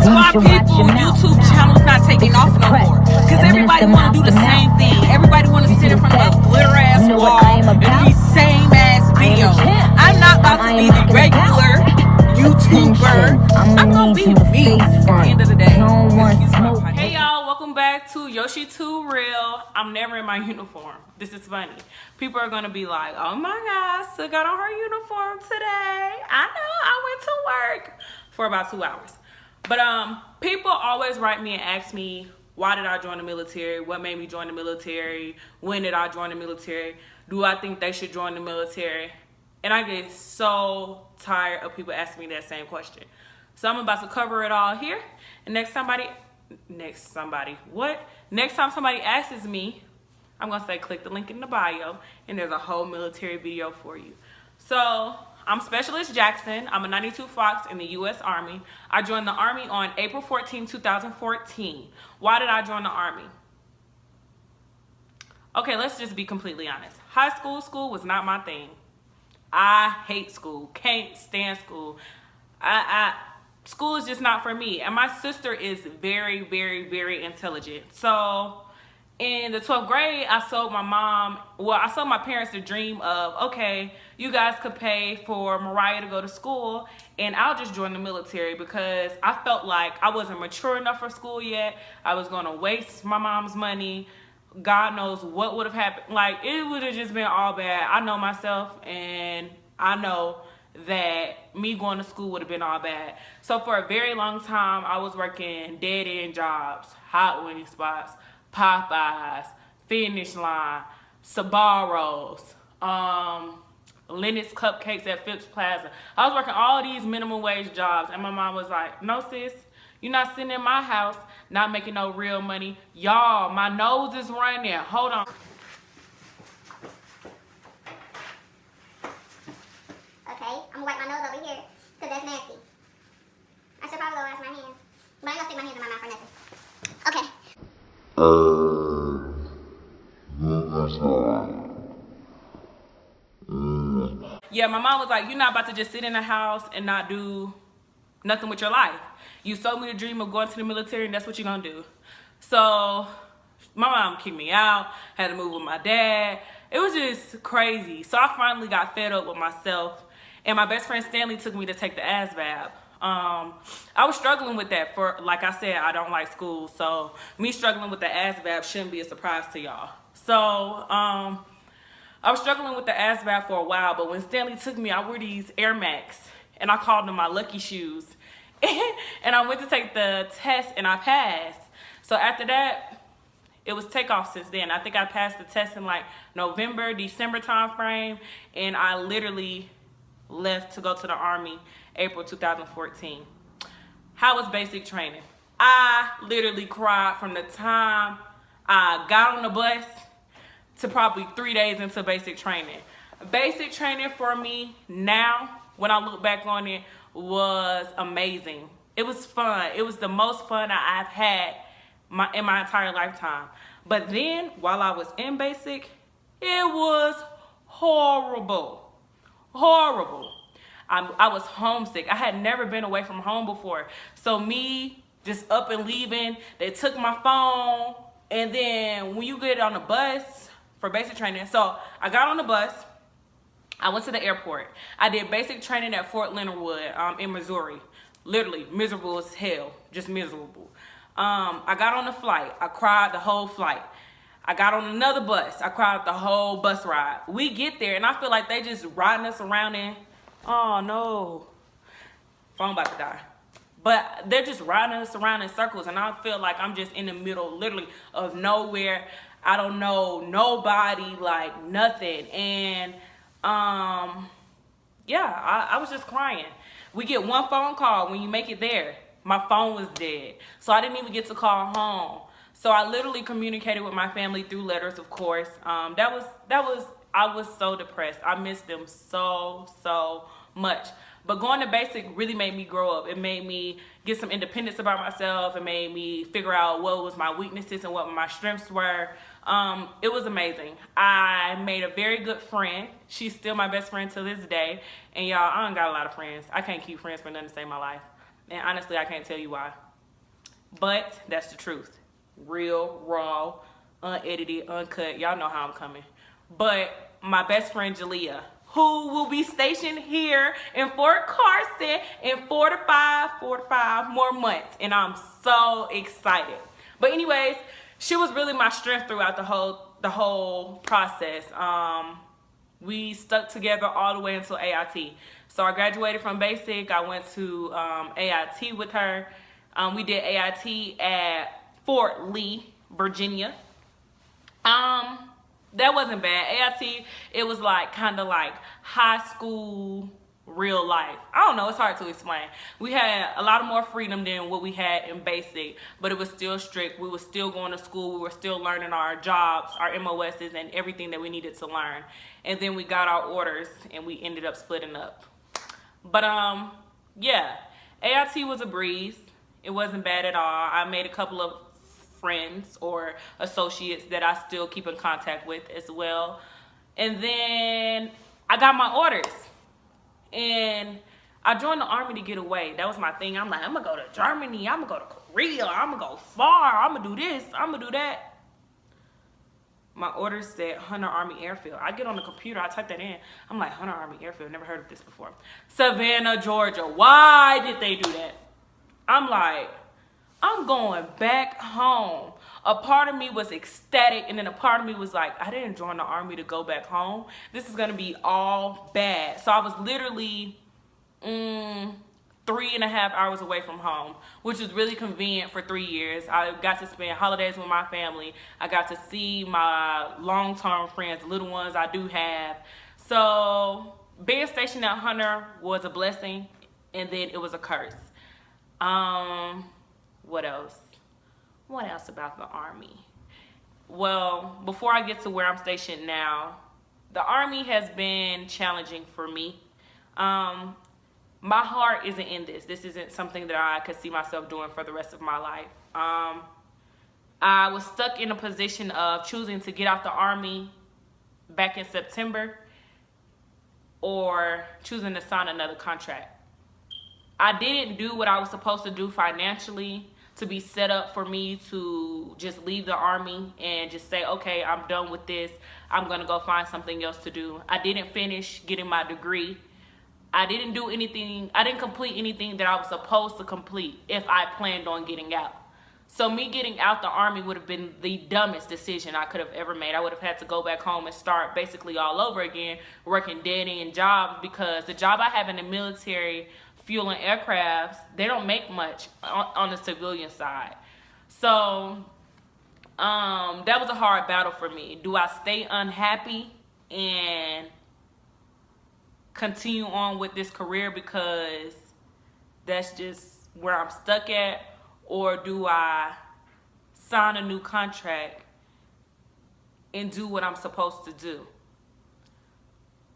is why people YouTube channels not taking off no more. Because everybody want to do the same thing. Everybody want to sit in front of a glitter ass wall and do these same ass videos. I'm not about to be the regular YouTuber. I'm gonna be me at the end of the day. Hey y'all, welcome back to Yoshi 2 Real. I'm never in my uniform. This is funny. People are gonna be like, oh my god, Sue got on her uniform today. I know, I went to work for about 2 hours. But people always write me and ask me, why did I join the military? What made me join the military? When did I join the military? Do I think they should join the military? And I get so tired of people asking me that same question. So I'm about to cover it all here. And next time somebody asks me, I'm gonna say click the link in the bio and there's a whole military video for you. So I'm Specialist Jackson. I'm a 92 Fox in the U.S. Army. I joined the Army on April 14, 2014. Why did I join the Army? Okay, let's just be completely honest. High school was not my thing. I hate school, can't stand school. School is just not for me. And my sister is very, very, very intelligent. So in the 12th grade, I sold my parents the dream of, okay, you guys could pay for Mariah to go to school and I'll just join the military, because I felt like I wasn't mature enough for school yet. I was gonna waste my mom's money. God knows what would have happened. Like, it would have just been all bad. I know myself, and I know that me going to school would have been all bad. So for a very long time, I was working dead-end jobs, hot wing spots, Popeyes, Finish Line, Sbarro's, Lennox Cupcakes at Phipps Plaza. I was working all these minimum wage jobs, and my mom was like, no sis, you're not sitting in my house not making no real money. Y'all, my nose is running. Hold on. Okay, I'm gonna wipe my nose over here, because that's nasty. I should probably go wash my hands. But I ain't gonna stick my hands in my mouth for nothing. Okay. Yeah, my mom was like, you're not about to just sit in the house and not do nothing with your life. You sold me the dream of going to the military, and that's what you're gonna do. So my mom kicked me out, had to move with my dad. It was just crazy. So I finally got fed up with myself, and my best friend Stanley took me to take the ASVAB. I was struggling with that for, like I said, I don't like school. So me struggling with the ASVAB shouldn't be a surprise to y'all. So I was struggling with the ASVAB for a while, but when Stanley took me, I wore these Air Max, and I called them my lucky shoes. And I went to take the test, and I passed. So after that, it was takeoff since then. I think I passed the test in like November, December time frame, and I literally left to go to the Army April 2014. How was basic training? I literally cried from the time I got on the bus to probably 3 days into basic training. Basic training for me now, when I look back on it, was amazing. It was fun. It was the most fun I've had in my entire lifetime. But then, while I was in basic, it was horrible. Horrible. I was homesick. I had never been away from home before. So me just up and leaving, they took my phone, and then when you get on the bus for basic training, so I got on the bus, I went to the airport. I did basic training at Fort Leonard Wood in Missouri. Literally miserable as hell, just miserable. I got on the flight. I cried the whole flight. I got on another bus. I cried the whole bus ride. We get there, and I feel like they just riding us around in, oh no, phone about to die. But they're just riding us around in circles, and I feel like I'm just in the middle, literally, of nowhere. I don't know nobody, like nothing. And yeah, I was just crying. We get one phone call when you make it there. My phone was dead. So I didn't even get to call home. So I literally communicated with my family through letters, of course. I was so depressed. I missed them so much. But going to basic really made me grow up. It made me get some independence about myself. It made me figure out what was my weaknesses and what my strengths were. It was amazing. I made a very good friend. She's still my best friend to this day. And y'all, I don't got a lot of friends. I can't keep friends for nothing to save my life. And honestly, I can't tell you why. but that's the truth. Real, raw, unedited, uncut. Y'all know how I'm coming. But my best friend Jalea, who will be stationed here in Fort Carson in 4 to 5 more months, and I'm so excited. But anyways, she was really my strength throughout the whole process. We stuck together all the way until AIT. So I graduated from basic. I went to AIT with her. We did AIT at Fort Lee, Virginia. That wasn't bad. AIT, it was like kind of like high school real life. I don't know, it's hard to explain. We had a lot more freedom than what we had in basic, but it was still strict. We were still going to school. We were still learning our jobs, our MOSs, and everything that we needed to learn. And then we got our orders and we ended up splitting up. But yeah, AIT was a breeze. It wasn't bad at all. I made a couple of friends or associates that I still keep in contact with as well. And then I got my orders. And I joined the Army to get away. That was my thing. I'm like, I'm going to go to Germany. I'm going to go to Korea. I'm going to go far. I'm going to do this. I'm going to do that. My orders said Hunter Army Airfield. I get on the computer. I type that in. I'm like, Hunter Army Airfield. Never heard of this before. Savannah, Georgia. Why did they do that? I'm like, I'm going back home. A part of me was ecstatic, and then a part of me was like, I didn't join the Army to go back home. This is going to be all bad. So I was literally 3.5 hours away from home, which was really convenient for 3 years. I got to spend holidays with my family. I got to see my long-term friends, the little ones I do have. So being stationed at Hunter was a blessing, and then it was a curse. What else? What else about the Army? Well, before I get to where I'm stationed now, the Army has been challenging for me. My heart isn't in this. This isn't something that I could see myself doing for the rest of my life. I was stuck in a position of choosing to get out the Army back in September or choosing to sign another contract. I didn't do what I was supposed to do financially to be set up for me to just leave the Army and just say, okay, I'm done with this. I'm going to go find something else to do. I didn't finish getting my degree. I didn't do anything. I didn't complete anything that I was supposed to complete if I planned on getting out. So me getting out the Army would have been the dumbest decision I could have ever made. I would have had to go back home and start basically all over again, working dead-end jobs, because the job I have in the military, fueling aircrafts, they don't make much on the civilian side. So that was a hard battle for me. Do I stay unhappy and continue on with this career because that's just where I'm stuck at? Or do I sign a new contract and do what I'm supposed to do?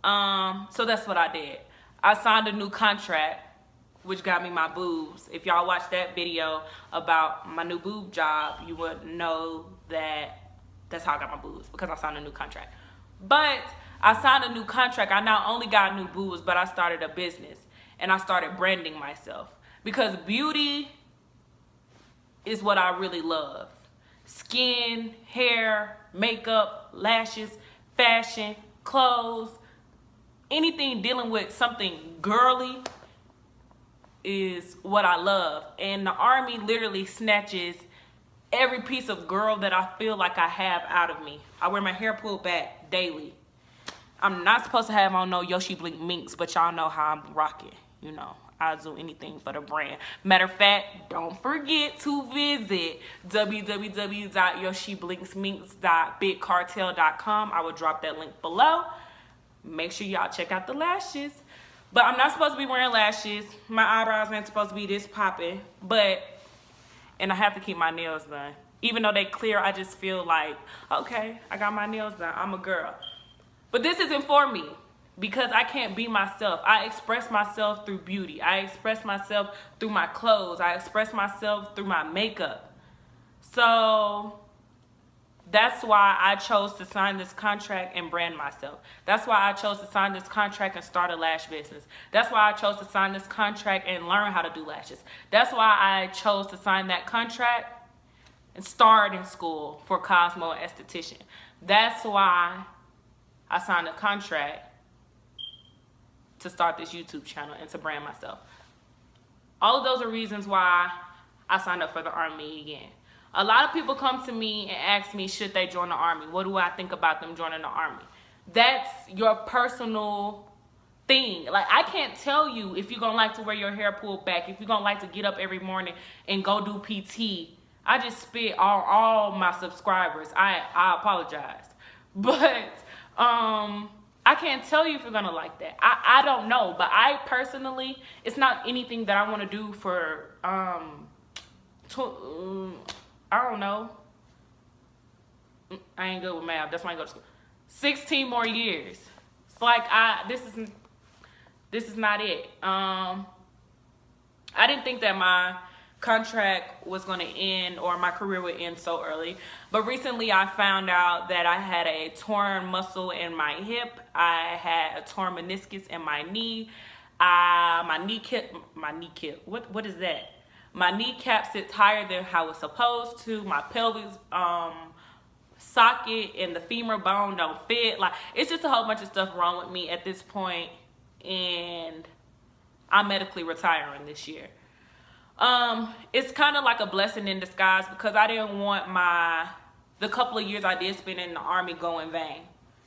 So that's what I did. I signed a new contract, which got me my boobs. If y'all watched that video about my new boob job, you would know that that's how I got my boobs, because I signed a new contract. But I signed a new contract. I not only got new boobs, but I started a business and I started branding myself, because beauty is what I really love. Skin, hair, makeup, lashes, fashion, clothes, anything dealing with something girly is what I love. And the Army literally snatches every piece of girl that I feel like I have out of me. I wear my hair pulled back daily. I'm not supposed to have on no Yoshi Blink minks, but y'all know how I'm rocking, you know. I'll do anything for the brand. Matter of fact, don't forget to visit www.yoshiblinksminks.bigcartel.com. I will drop that link below. Make sure y'all check out the lashes. But I'm not supposed to be wearing lashes. My eyebrows ain't supposed to be this popping. And I have to keep my nails done. Even though they clear, I just feel like, okay, I got my nails done. I'm a girl. But this isn't for me, because I can't be myself. I express myself through beauty. I express myself through my clothes. I express myself through my makeup. So That's why I chose to sign this contract and brand myself. That's why I chose to sign this contract and start a lash business. That's why I chose to sign this contract and learn how to do lashes. That's why I chose to sign that contract and start in school for Cosmo and esthetician. That's why I signed a contract to start this YouTube channel and to brand myself. All of those are reasons why I signed up for the Army again. A lot of people come to me and ask me, should they join the Army? What do I think about them joining the Army? That's your personal thing. Like, I can't tell you if you're going to like to wear your hair pulled back, if you're going to like to get up every morning and go do PT. I just spit all my subscribers. I apologize. But I can't tell you if you're going to like that. I don't know. But I personally, it's not anything that I want to do for, I don't know. I ain't good with math. That's why I go to school. 16 more years. It's like this is not it. I didn't think that my contract was going to end or my career would end so early. But recently I found out that I had a torn muscle in my hip. I had a torn meniscus in my knee. My kneecap. What is that? My kneecap sits higher than how it's supposed to. My pelvis socket and the femur bone don't fit. Like, it's just a whole bunch of stuff wrong with me at this point, and I'm medically retiring this year. It's kind of like a blessing in disguise because I didn't want the couple of years I did spend in the Army go in vain.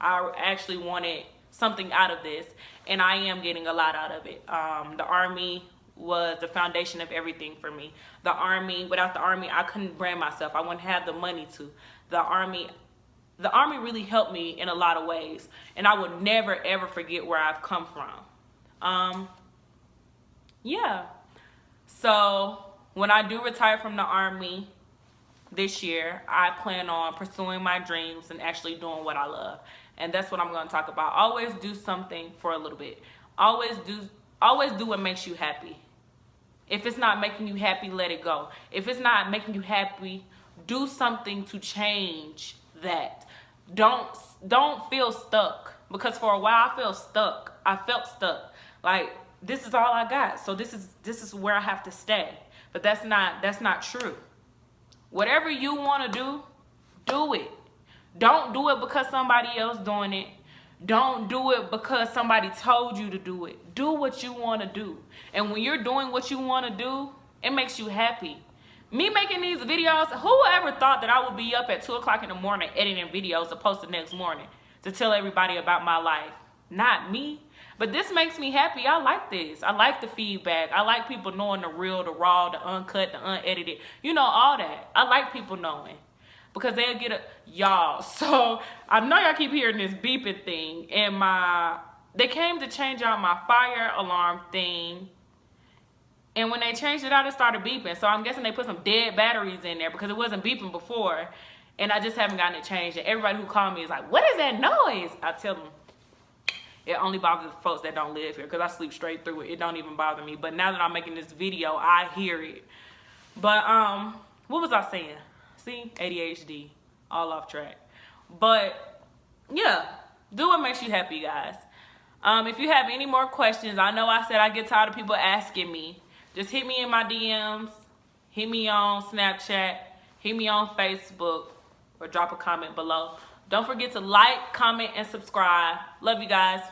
I actually wanted something out of this, and I am getting a lot out of it. The Army was the foundation of everything for me. Without the Army, I couldn't brand myself. I wouldn't have the money to. The Army really helped me in a lot of ways, and I would never ever forget where I've come from. Yeah. So when I do retire from the Army this year, I plan on pursuing my dreams and actually doing what I love. And that's what I'm going to talk about. Always do something for a little bit. Always do what makes you happy. If it's not making you happy, let it go. If it's not making you happy, do something to change that. Don't feel stuck, because for a while I felt stuck. Like, this is all I got, so this is where I have to stay. But that's not true. Whatever you want to do it. Don't do it because somebody else doing it. Don't do it because somebody told you to do it. Do what you want to do. And when you're doing what you want to do, it makes you happy. Me making these videos, who ever thought that I would be up at 2 o'clock in the morning editing videos to post the next morning to tell everybody about my life? Not me. But this makes me happy. I like this. I like the feedback. I like people knowing the real, the raw, the uncut, the unedited. You know, all that. I like people knowing. Because they'll get y'all. So I know y'all keep hearing this beeping thing. And they came to change out my fire alarm thing. And when they changed it out, it started beeping. So I'm guessing they put some dead batteries in there because it wasn't beeping before. And I just haven't gotten it changed. And everybody who called me is like, what is that noise? I tell them, it only bothers the folks that don't live here because I sleep straight through it. It don't even bother me. But now that I'm making this video, I hear it. But what was I saying? See, ADHD, all off track. But yeah, do what makes you happy, guys. If you have any more questions, I know I said I get tired of people asking me. Just hit me in my DMs, hit me on Snapchat, hit me on Facebook, or drop a comment below. Don't forget to like, comment, and subscribe. Love you guys.